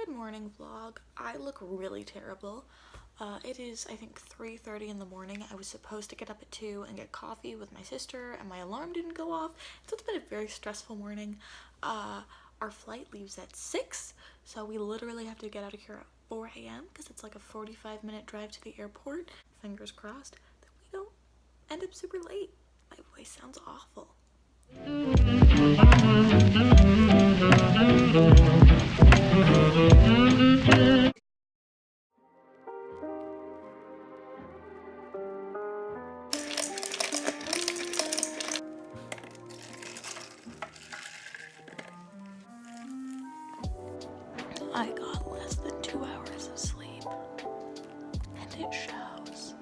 morning vlog. I look really terrible. It is, I think, 3:30 in the morning. I was supposed to get up at 2 and get coffee with my sister, and my alarm didn't go off. So it's been a very stressful morning. Our flight leaves at 6, so we literally have to get out of here at 4 a.m. because it's like a 45-minute drive to the airport. Fingers crossed that we don't end up super late. My voice sounds awful. I got less than 2 hours of sleep, and it shows.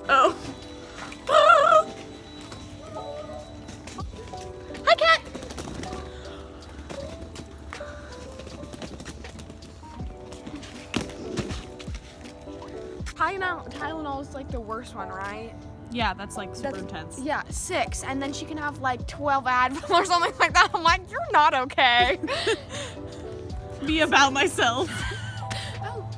Oh. Ah! Hi, cat. Tylenol is like the worst one, right? Yeah, that's like super intense. Yeah, 6, and then she can have like 12 Advil or something like that. I'm like, you're not okay. Be about myself. Oh,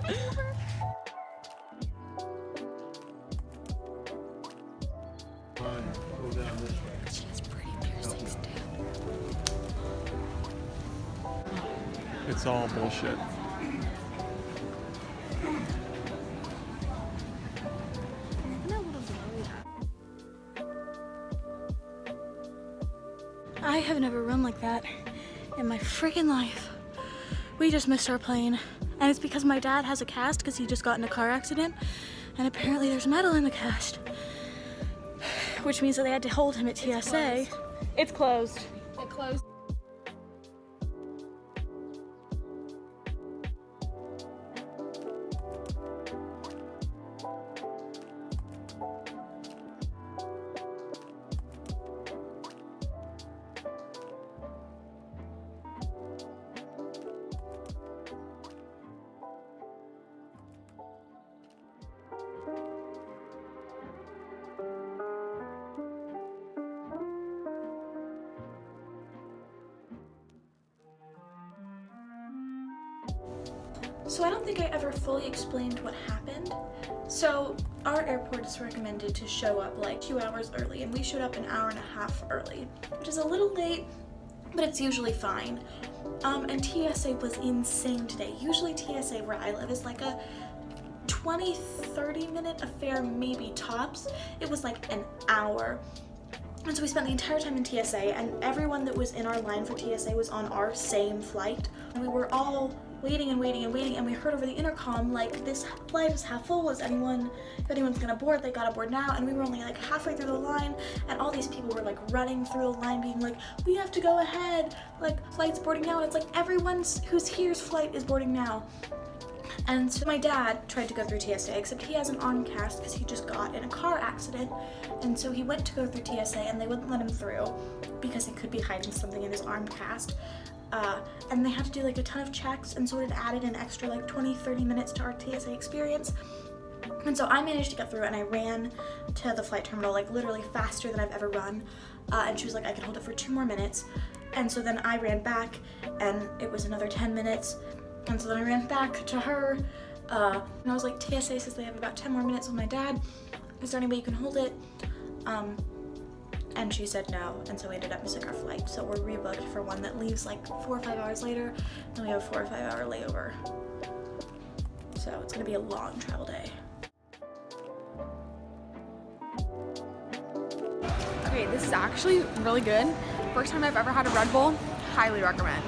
she has pretty piercings too. It's all bullshit. I have never run like that in my freaking life. We just missed our plane, and it's because my dad has a cast because he just got in a car accident, and apparently there's metal in the cast, which means that they had to hold him at TSA. It's closed. It closed. So I don't think I ever fully explained what happened. So our airport is recommended to show up like 2 hours early, and we showed up an hour and a half early, which is a little late, but it's usually fine. And TSA was insane today. Usually TSA where I live is like a 20-30 minute affair, maybe tops. It was like an hour. And so we spent the entire time in TSA, and everyone that was in our line for TSA was on our same flight. And we were all waiting and waiting and waiting, and we heard over the intercom, like, this flight is half full. If anyone's gonna board, they gotta board now. And we were only like halfway through the line, and all these people were like running through the line being like, we have to go ahead, like, flight's boarding now. And it's like, everyone's who's here's flight is boarding now. And so my dad tried to go through TSA, except he has an arm cast because he just got in a car accident. And so he went to go through TSA, and they wouldn't let him through because he could be hiding something in his arm cast. And they had to do like a ton of checks, and so it added an extra like 20-30 minutes to our TSA experience. And so I managed to get through, and I ran to the flight terminal like literally faster than I've ever run. And she was like, I can hold it for 2 more minutes. And so then I ran back, and it was another 10 minutes. And so then I ran back to her, and I was like, TSA says they have about 10 more minutes with my dad. Is there any way you can hold it? And she said no, and so we ended up missing our flight. So we're rebooked for one that leaves like 4 or 5 hours later, and we have a 4 or 5 hour layover. So it's gonna be a long travel day. Okay, this is actually really good. First time I've ever had a Red Bull. Highly recommend.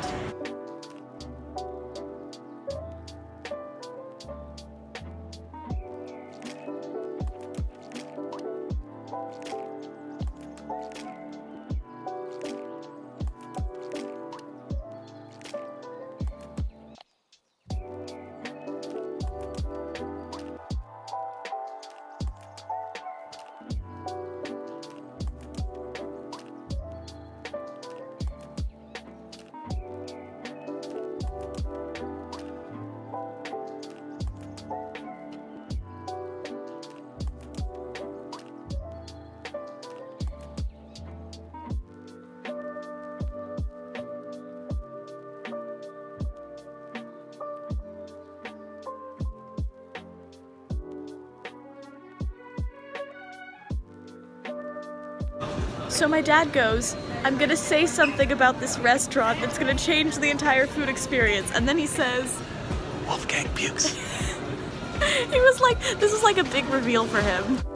So my dad goes, I'm gonna say something about this restaurant that's gonna change the entire food experience. And then he says, Wolfgang pukes. he was like, this was like a big reveal for him.